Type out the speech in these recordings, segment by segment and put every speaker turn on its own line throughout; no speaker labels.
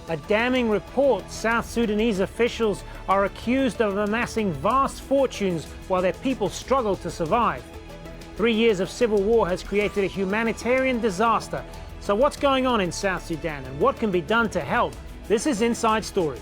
A damning report. South Sudanese officials are accused of amassing vast fortunes while their people struggle to survive. 3 years of civil war has created a humanitarian disaster. So what's going on in South Sudan and what can be done to help? This is Inside Story.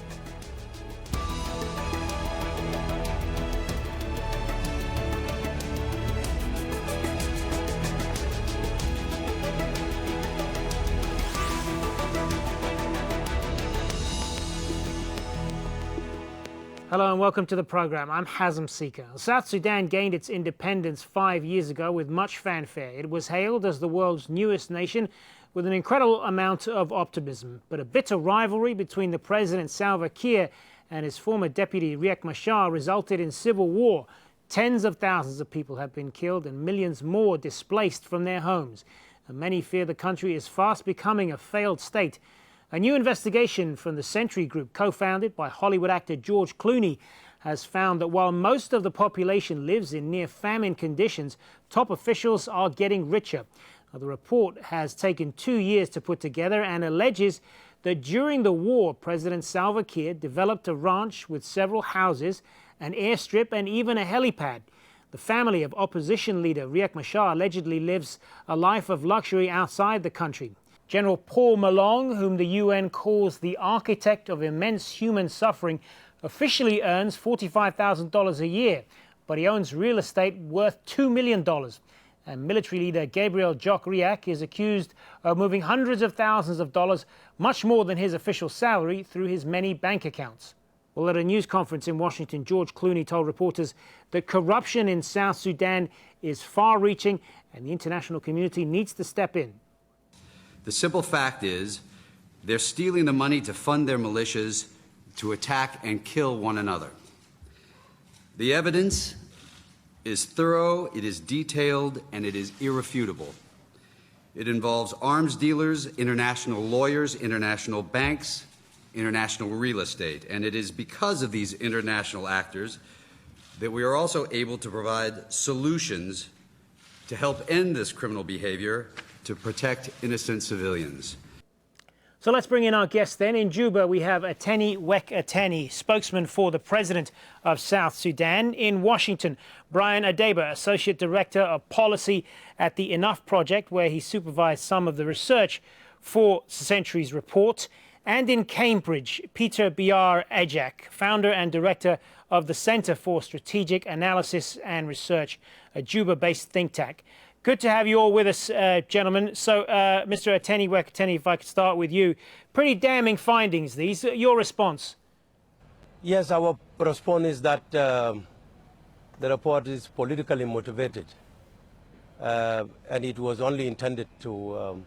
Hello and welcome to the program. I'm Hazem Sika. South Sudan gained its independence 5 years ago with much fanfare. It was hailed as the world's newest nation with an incredible amount of optimism. But a bitter rivalry between the president Salva Kiir and his former deputy Riek Machar resulted in civil war. Tens of thousands of people have been killed and millions more displaced from their homes. And many fear the country is fast becoming a failed state. A new investigation from the Sentry group, co-founded by Hollywood actor George Clooney, has found that while most of the population lives in near famine conditions, top officials are getting richer. Now, the report has taken 2 years to put together and alleges that during the war, President Salva Kiir developed a ranch with several houses, an airstrip and even a helipad. The family of opposition leader Riek Machar allegedly lives a life of luxury outside the country. General Paul Malong, whom the UN calls the architect of immense human suffering, officially earns $45,000 a year, but he owns real estate worth $2 million. And military leader Gabriel Riek is accused of moving hundreds of thousands of dollars, much more than his official salary, through his many bank accounts. Well, at a news conference in Washington, George Clooney told reporters that corruption in South Sudan is far-reaching and the international community needs to step in.
The simple fact is, they're stealing the money to fund their militias to attack and kill one another. The evidence is thorough, it is detailed, and it is irrefutable. It involves arms dealers, international lawyers, international banks, international real estate. And it is because of these international actors that we are also able to provide solutions to help end this criminal behavior, to protect innocent civilians.
So let's bring in our guests then. In Juba, we have Ateny, spokesman for the president of South Sudan. In Washington, Brian Adeba, associate director of policy at the Enough Project, where he supervised some of the research for Sentry's report. And in Cambridge, Peter Biar-Ajak, founder and director of the Center for Strategic Analysis and Research, a Juba-based think tank. Good to have you all with us, gentlemen. So, Mr. Ateny, if I could start with you. Pretty damning findings, these. Your response?
Yes, our response is that the report is politically motivated. And it was only intended to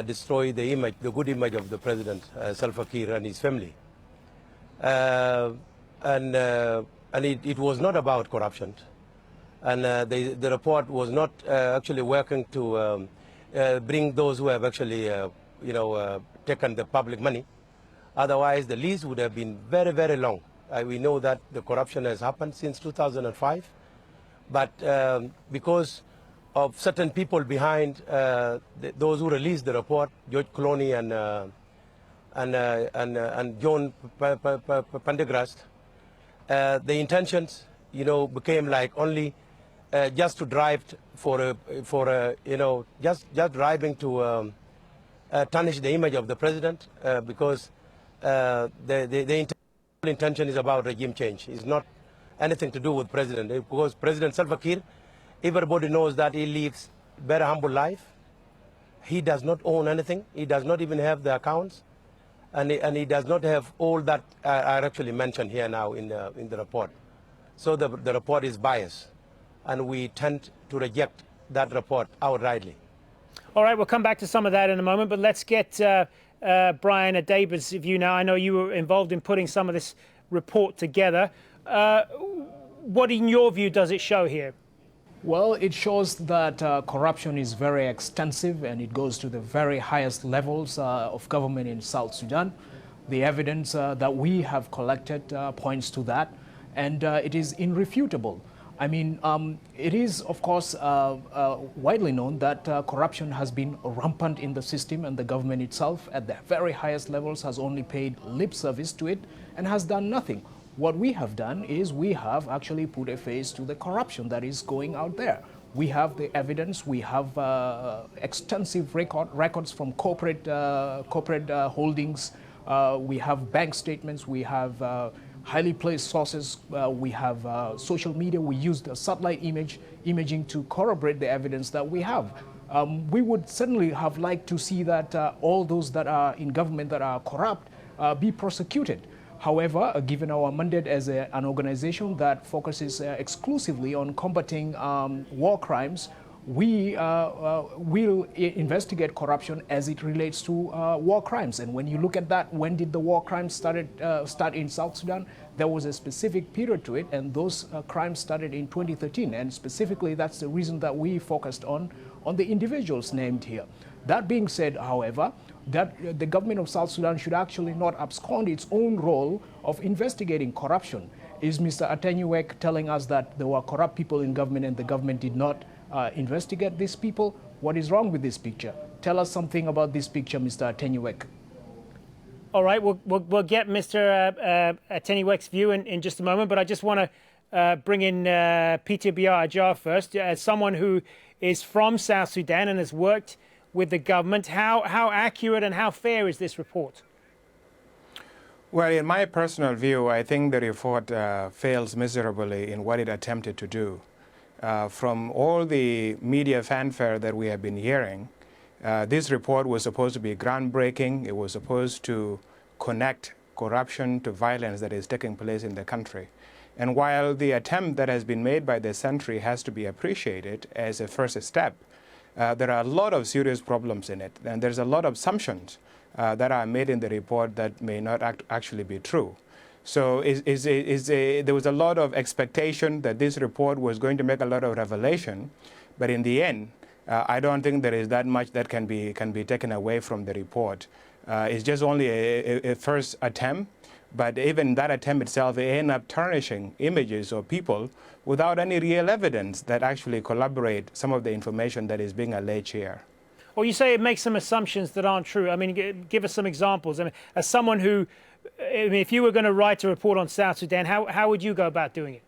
destroy the image, the good image of the president, Salva Kiir, and his family. And it was not about corruption. And the report was not actually working to bring those who have actually, taken the public money. Otherwise, the list would have been very, very long. We know that the corruption has happened since 2005, but because of certain people behind those who released the report, George Clooney and John Pendergrast, the intentions, became like only just to drive just driving to tarnish the image of the president, because the intention is about regime change. It's not anything to do with president, because President Salva Kiir, everybody knows that he lives a very humble life. He does not own anything. He does not even have the accounts, and he does not have all that are actually mentioned here now in the report. So the report is biased, and we tend to reject that report outrightly.
All right, we'll come back to some of that in a moment, but let's get Brian Adeba's view now. I know you were involved in putting some of this report together. What, in your view, does it show here?
Well, it shows that corruption is very extensive and it goes to the very highest levels of government in South Sudan. The evidence that we have collected points to that, and it is irrefutable. I mean, it is, of course, widely known that corruption has been rampant in the system, and the government itself, at the very highest levels, has only paid lip service to it and has done nothing. What we have done is we have actually put a face to the corruption that is going out there. We have the evidence. We have extensive records from corporate holdings. We have bank statements. We have highly placed sources. We have social media. We use the satellite imaging to corroborate the evidence that we have. We would certainly have liked to see that all those that are in government that are corrupt be prosecuted. However, given our mandate as an organization that focuses exclusively on combating war crimes, we will investigate corruption as it relates to war crimes. And when you look at that, when did the war crimes start in South Sudan? There was a specific period to it, and those crimes started in 2013. And specifically, that's the reason that we focused on the individuals named here. That being said, however, that the government of South Sudan should actually not abscond its own role of investigating corruption. Is Mr. Ateny telling us that there were corrupt people in government and the government did not investigate these people? What is wrong with this picture? Tell us something about this picture, Mr. Ateny.
All right, we'll get Mr. Atenywek's view in just a moment, but I just want to bring in Peter Biar Ajar first. As someone who is from South Sudan and has worked with the government, how accurate and how fair is this report?
Well, in my personal view, I think the report fails miserably in what it attempted to do. From all the media fanfare that we have been hearing, this report was supposed to be groundbreaking. It was supposed to connect corruption to violence that is taking place in the country. And while the attempt that has been made by the Sentry has to be appreciated as a first step, there are a lot of serious problems in it, and there's a lot of assumptions that are made in the report that may not actually be true. So there was a lot of expectation that this report was going to make a lot of revelation, but in the end, I don't think there is that much that can be taken away from the report. It's just only a first attempt, but even that attempt itself, it ends up tarnishing images of people without any real evidence that actually corroborate some of the information that is being alleged here.
Well, you say it makes some assumptions that aren't true. I mean, give us some examples. I mean, as someone who, if you were going to write a report on South Sudan, how would you go about doing it?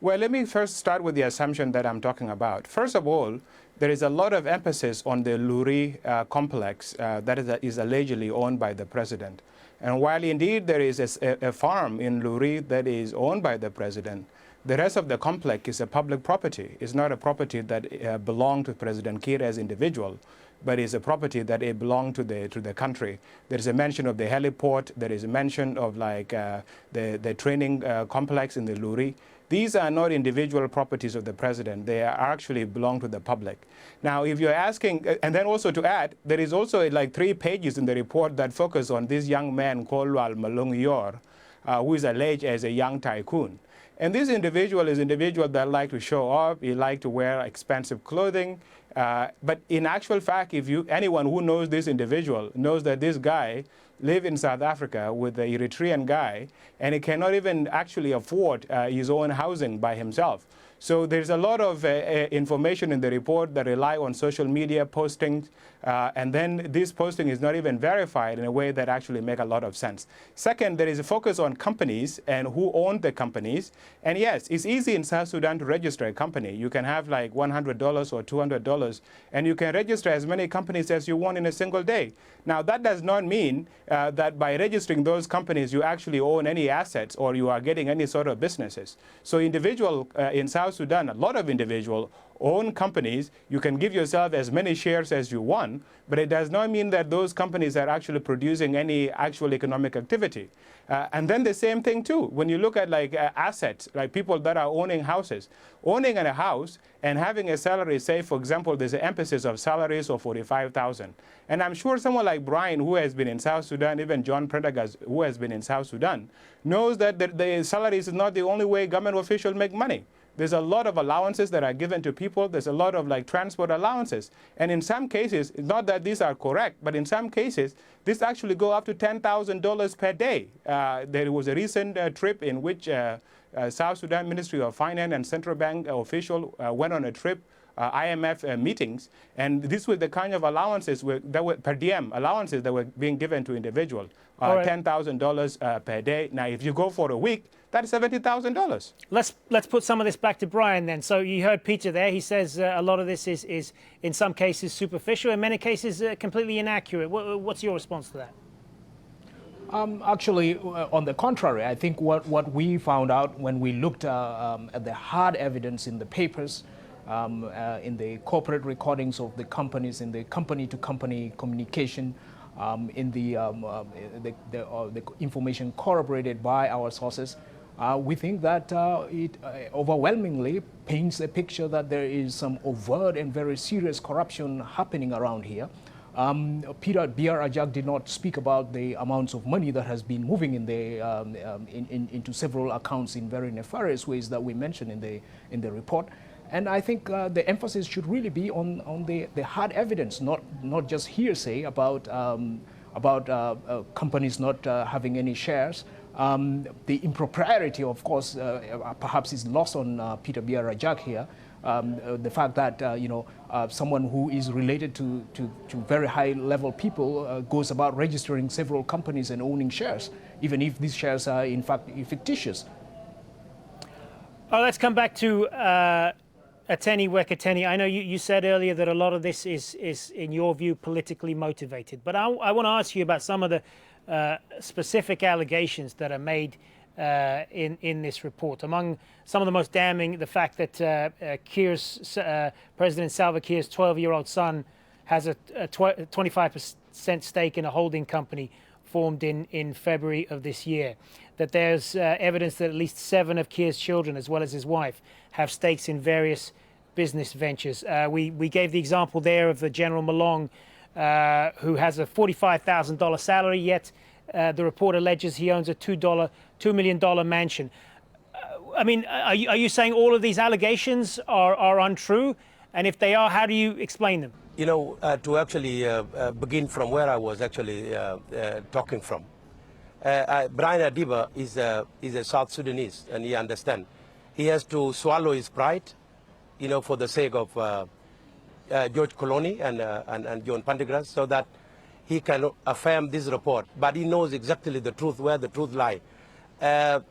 Well, let me first start with the assumption that I'm talking about. First of all, there is a lot of emphasis on the Luri complex that is allegedly owned by the president. And while indeed there is a farm in Luri that is owned by the president, the rest of the complex is a public property. It's not a property that belonged to President Kiir as individual, but is a property that it belonged to the country. There is a mention of the heliport. There is a mention of like the training complex in the Luri. These are not individual properties of the president. They actually belong to the public. Now, if you're asking, and then also to add, there is also like 3 pages in the report that focus on this young man called Malung Yor, who is alleged as a young tycoon. And this individual is an individual that like to show off. He like to wear expensive clothing. But in actual fact, anyone who knows this individual knows that this guy live in South Africa with an Eritrean guy, and he cannot even actually afford his own housing by himself. So there's a lot of information in the report that rely on social media postings, and then this posting is not even verified in a way that actually make a lot of sense. Second, there is a focus on companies and who own the companies. And yes, it's easy in South Sudan to register a company. You can have like $100 or $200, and you can register as many companies as you want in a single day. Now, that does not mean that by registering those companies, you actually own any assets or you are getting any sort of businesses. So individual in South Sudan, a lot of individuals own companies. You can give yourself as many shares as you want, but it does not mean that those companies are actually producing any actual economic activity. And then the same thing too, when you look at like assets, like people that are owning houses, owning a house and having a salary, say for example, there's an emphasis of salaries of 45,000. And I'm sure someone like Brian, who has been in South Sudan, even John Predagas, who has been in South Sudan, knows that the salaries is not the only way government officials make money. There's a lot of allowances that are given to people. There's a lot of like transport allowances. And in some cases, not that these are correct, but in some cases, this actually go up to $10,000 per day. There was a recent trip in which South Sudan Ministry of Finance and Central Bank official went on a trip, IMF meetings, and these were the kind of allowances that were per diem allowances that were being given to individuals, $10,000 per day. Now, if you go for a week, that's $70,000.
Let's put some of this back to Brian then. So you heard Peter there. He says a lot of this is in some cases superficial, in many cases completely inaccurate. What's your response to that?
Actually, on the contrary, I think what we found out when we looked at the hard evidence in the papers, in the corporate recordings of the companies, in the company-to-company communication, in the information corroborated by our sources, we think that it overwhelmingly paints a picture that there is some overt and very serious corruption happening around here. Peter Ajak did not speak about the amounts of money that has been moving in into several accounts in very nefarious ways that we mentioned in the report. And I think the emphasis should really be on the hard evidence, not just hearsay about companies not having any shares. The impropriety, of course, perhaps is lost on Peter Ajak here. The fact that someone who is related to very high-level people goes about registering several companies and owning shares, even if these shares are in fact fictitious.
Let's come back to Ateny. I know you said earlier that a lot of this is in your view, politically motivated. But I want to ask you about some of the specific allegations that are made in this report. Among some of the most damning, the fact that President Salva Kiir's 12-year-old son has a 25% stake in a holding company formed in February of this year. That there's evidence that at least 7 of Kiir's children, as well as his wife, have stakes in various business ventures. We gave the example there of the General Malong, who has a $45,000 salary, yet the report alleges he owns a $2 million mansion. I mean, are you saying all of these allegations are untrue? And if they are, how do you explain them?
You know, to actually begin from where I was actually talking from, Brian Adeba is a South Sudanese, and he understands. He has to swallow his pride, for the sake of George Clooney and John Pendergrass, so that he can affirm this report. But he knows exactly the truth, where the truth lies.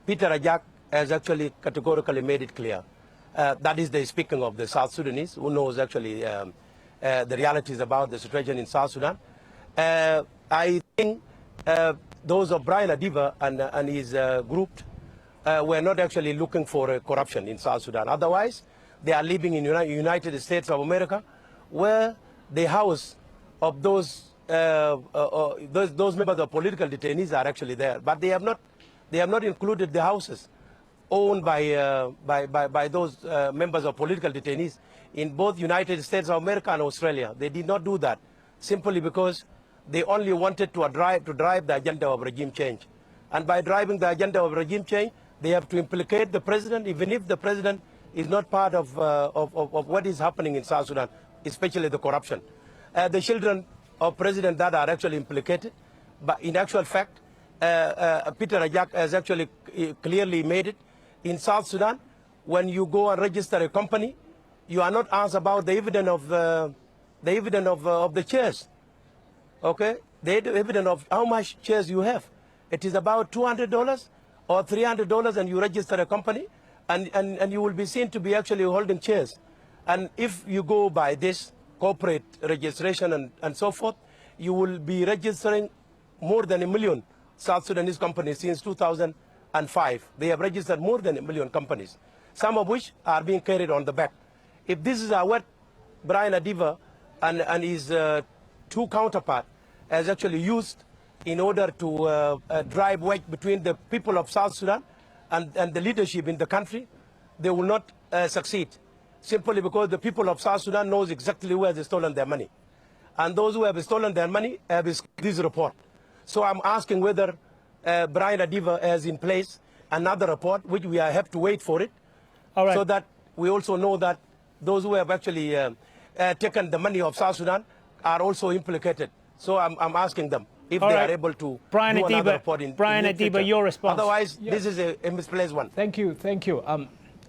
Peter Ajak has actually categorically made it clear. That is the speaking of the South Sudanese, who knows actually the realities about the situation in South Sudan. I think those of Brian Adeba and his group were not actually looking for corruption in South Sudan. Otherwise, they are living in United States of America, where the house of those members of political detainees are actually there. But they have not included the houses owned by those members of political detainees in both United States of America and Australia. They did not do that simply because they only wanted to drive the agenda of regime change. And by driving the agenda of regime change, they have to implicate the president, even if the president is not part of what is happening in South Sudan, especially the corruption. The children of president that are actually implicated, but in actual fact, Peter Ajak has actually clearly made it. In South Sudan, when you go and register a company, you are not asked about the evidence of the shares. Okay, the evidence of how much shares you have. It is about $200 or $300, and you register a company, and you will be seen to be actually holding shares. And if you go by this corporate registration and so forth, you will be registering more than 1 million South Sudanese companies since 2005. They have registered more than 1 million companies, some of which are being carried on the back. If this is what Brian Adeba and his two counterparts has actually used in order to drive wedge between the people of South Sudan and the leadership in the country, they will not succeed, simply because the people of South Sudan knows exactly where they've stolen their money. And those who have stolen their money have this report. So I'm asking whether Brian Adeba has in place another report, which we have to wait for it, so that we also know that those who have actually taken the money of South Sudan are also implicated. So I'm asking them. if
All
they
right.
are able to
Brian
do another
Adeba,
report in
Brian
near
Adeba,
future.
your response.
Otherwise, this is a misplaced one.
Thank you, thank you.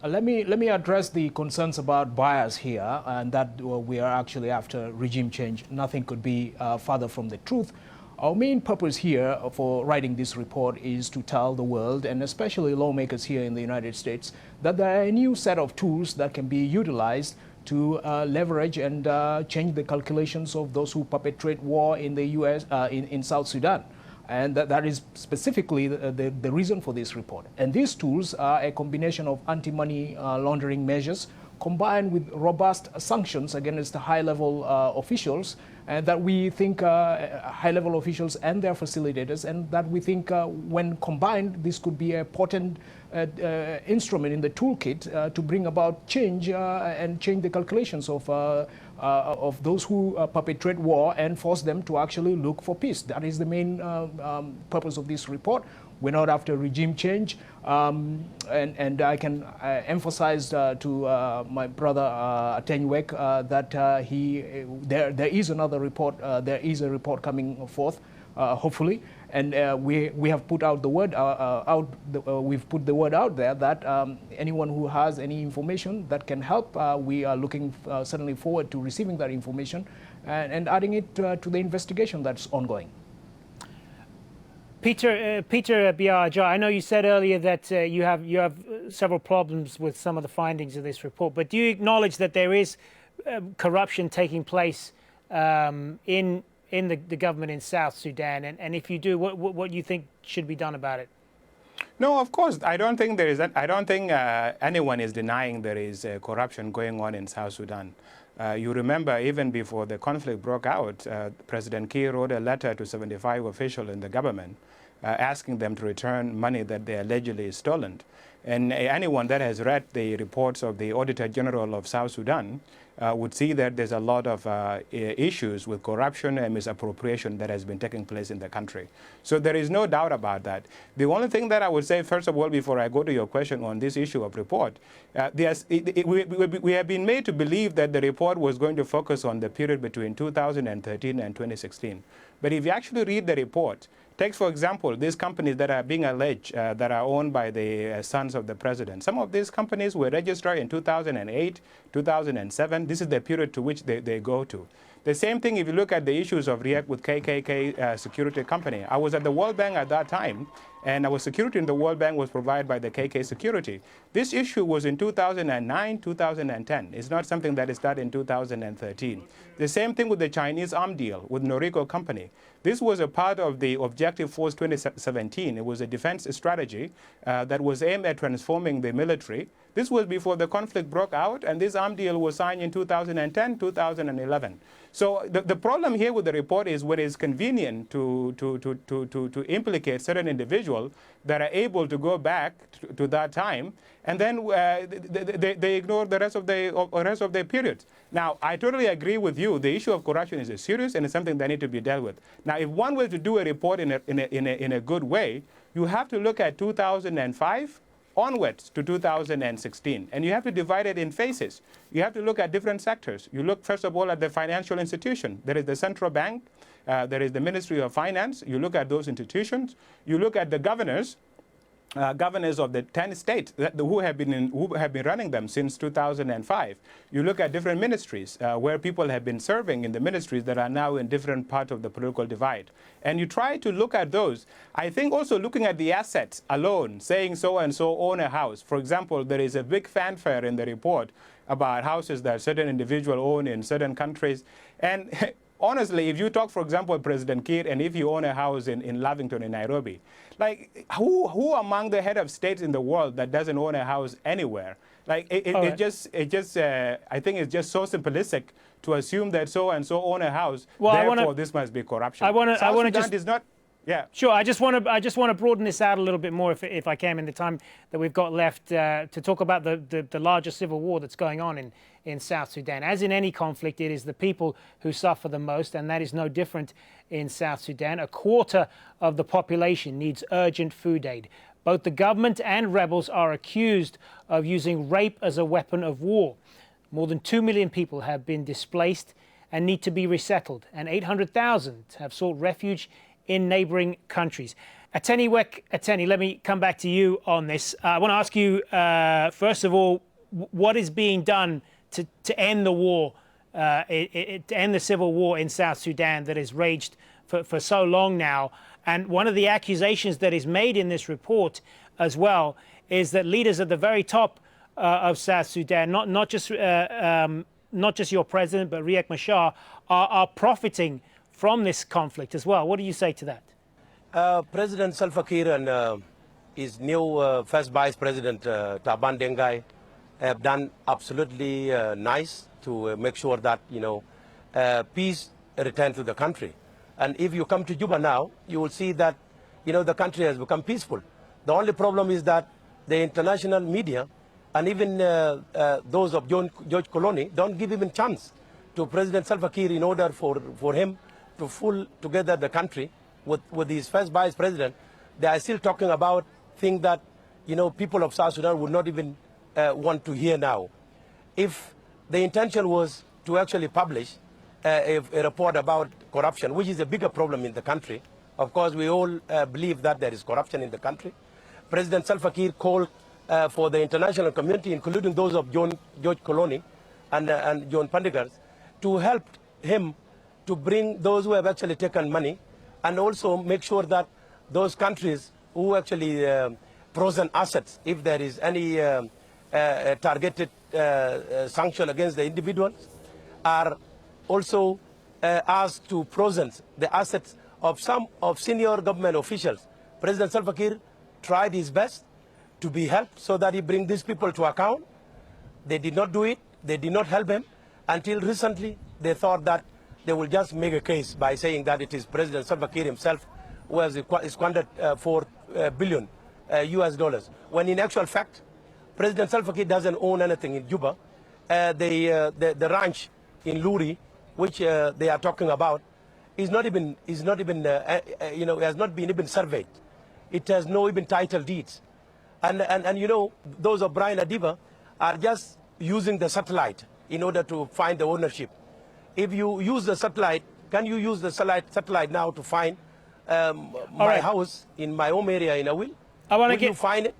Let me address the concerns about bias here, and that we are actually after regime change. Nothing could be farther from the truth. Our main purpose here for writing this report is to tell the world, and especially lawmakers here in the United States, that there are a new set of tools that can be utilized to leverage and change the calculations of those who perpetrate war in the U.S., in South Sudan. And that is specifically the reason for this report. And these tools are a combination of anti-money laundering measures combined with robust sanctions against the high-level officials, and that we think high-level officials and their facilitators, and that we think when combined, this could be a potent instrument in the toolkit to bring about change and change the calculations of those who perpetrate war and force them to actually look for peace. That is the main purpose of this report. We're not after regime change, and I can emphasize to my brother Ateny that there is another report. There is a report coming forth, hopefully, and we have put out the word we've put the word out there that anyone who has any information that can help, we are looking certainly forward to receiving that information and adding it to the investigation that's ongoing.
Peter Biaja, I know you said earlier that you have several problems with some of the findings of this report, but do you acknowledge that there is corruption taking place in the government in South Sudan? And if you do, what do you think should be done about it?
No, of course. I don't think there is. I don't think anyone is denying there is corruption going on in South Sudan. You remember, even before the conflict broke out, President Kiir wrote a letter to 75 officials in the government asking them to return money that they allegedly stolen. And anyone that has read the reports of the Auditor General of South Sudan would see that there's a lot of issues with corruption and misappropriation that has been taking place in the country. So there is no doubt about that. The only thing that I would say, first of all, before I go to your question on this issue of report, we have been made to believe that the report was going to focus on the period between 2013 and 2016. But if you actually read the report, take, for example, these companies that are being alleged that are owned by the sons of the president. Some of these companies were registered in 2008, 2007. This is the period to which they go to. The same thing if you look at the issues of Riek with KKK Security Company. I was at the World Bank at that time, and our security in the World Bank was provided by the KK Security. This issue was in 2009, 2010. It's not something that started in 2013. The same thing with the Chinese arm deal with Noriko Company. This was a part of the Objective Force 2017. It was a defense strategy that was aimed at transforming the military. This was before the conflict broke out, and this arm deal was signed in 2010, 2011. So the problem here with the report is when it's convenient to implicate certain individuals that are able to go back to that time, and then they ignore the rest of the periods. Now, I totally agree with you. The issue of corruption is serious and it's something that needs to be dealt with. Now, if one were to do a report in a good way, you have to look at 2005 onwards to 2016, and you have to divide it in phases. You have to look at different sectors. You look, first of all, at the financial institution. There is the central bank. There is the Ministry of Finance. You look at those institutions. You look at the governors of the 10 states who have been running them since 2005. You look at different ministries where people have been serving in the ministries that are now in different parts of the political divide. And you try to look at those. I think also looking at the assets alone, saying so-and-so own a house. For example, there is a big fanfare in the report about houses that certain individuals own in certain countries. And honestly, if you talk, for example, President Kiir, and if you own a house in Lavington in Nairobi, like who among the head of states in the world that doesn't own a house anywhere? Like I think it's just so simplistic to assume that so and so own a house. Well, therefore, this must be corruption.
South Sudan just
is not. Yeah.
Sure. I just want to broaden this out a little bit more, if I can, in the time that we've got left, to talk about the larger civil war that's going on in South Sudan. As in any conflict, it is the people who suffer the most, and that is no different in South Sudan. A quarter of the population needs urgent food aid. Both the government and rebels are accused of using rape as a weapon of war. More than 2 million people have been displaced and need to be resettled, and 800,000 have sought refuge in neighboring countries. Ateny, let me come back to you on this. I want to ask you, first of all, what is being done to end the war, to end the civil war in South Sudan that has raged for so long now? And one of the accusations that is made in this report as well is that leaders at the very top of South Sudan, not just your president, but Riek Machar, are profiting from this conflict as well. What do you say to that?
President Salva Kiir and his new first vice president, Taban Dengai, have done absolutely nice to make sure that, peace return to the country. And if you come to Juba now, you will see that, the country has become peaceful. The only problem is that the international media and even those of George Clooney don't give even chance to President Salva Kiir in order for him to pull together the country with his first vice president. They are still talking about things that, people of South Sudan would not even want to hear now. If the intention was to actually publish a report about corruption, which is a bigger problem in the country, of course, we all believe that there is corruption in the country. President Salva Kiir called for the international community, including those of George Clooney and John Pendergast, to help him to bring those who have actually taken money and also make sure that those countries who actually frozen assets, if there is any targeted sanction against the individuals, are also asked to frozen the assets of some of senior government officials. President Salva Kiir tried his best to be helped so that he bring these people to account. They did not do it. They did not help him until recently. They thought that they will just make a case by saying that it is President Salva Kiir himself who has squandered $4 billion US dollars. When in actual fact, President Salva Kiir doesn't own anything in Juba. The ranch in Luri, which they are talking about, has not been even surveyed. It has no even title deeds. And those of Brian Adeba are just using the satellite in order to find the ownership. If you use the satellite, can you use the satellite now to find my house in my home area in Awil? Will you find it?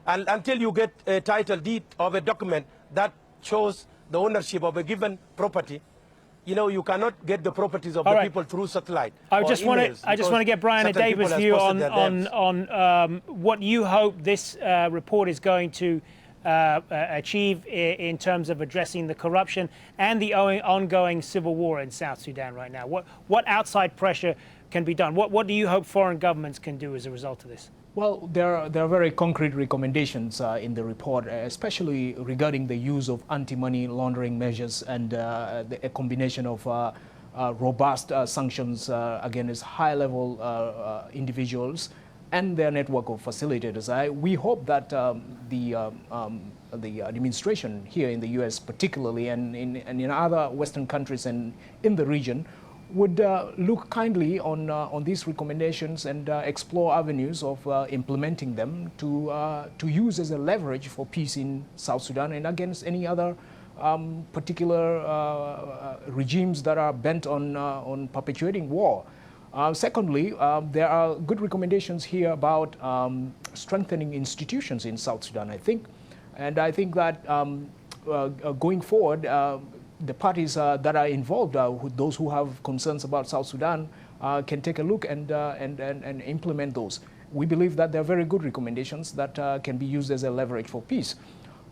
And until you get a title deed of a document that shows the ownership of a given property, you cannot get the properties of the people through satellite.
I just want to get Brian Adeba's view on what you hope this report is going to achieve in terms of addressing the corruption and the ongoing civil war in South Sudan right now. What outside pressure can be done? What do you hope foreign governments can do as a result of this?
Well, there are very concrete recommendations in the report, especially regarding the use of anti-money laundering measures and a combination of robust sanctions against high-level individuals and their network of facilitators. We hope that the administration here in the U.S. particularly and in other Western countries and in the region would look kindly on these recommendations and explore avenues of implementing them to use as a leverage for peace in South Sudan and against any other particular regimes that are bent on perpetuating war. Secondly, there are good recommendations here about strengthening institutions in South Sudan, I think. And I think that going forward, the parties that are involved, those who have concerns about South Sudan, can take a look and implement those. We believe that there are very good recommendations that can be used as a leverage for peace.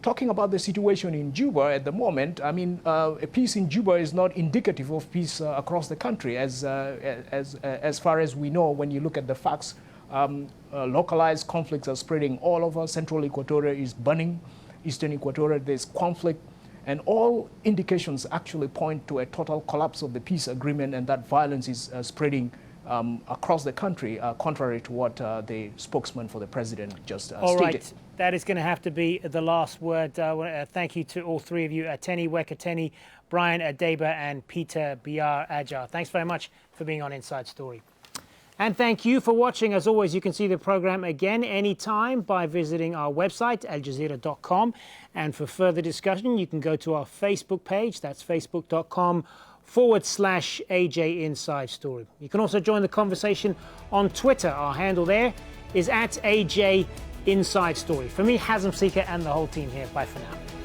Talking about the situation in Juba at the moment, I mean, a peace in Juba is not indicative of peace across the country, as far as we know. When you look at the facts, localized conflicts are spreading all over. Central Equatoria is burning. Eastern Equatoria, there's conflict. And all indications actually point to a total collapse of the peace agreement and that violence is spreading across the country, contrary to what the spokesman for the president just stated.
All right, that is going to have to be the last word. Thank you to all three of you, Ateny, Ateny, Brian Adeba, and Peter Biar Ajar. Thanks very much for being on Inside Story. And thank you for watching. As always, you can see the program again anytime by visiting our website, aljazeera.com. And for further discussion, you can go to our Facebook page. That's facebook.com facebook.com/AJ Inside Story. You can also join the conversation on Twitter. Our handle there is @AJ Inside Story. For me, Hazem, Sika, and the whole team here. Bye for now.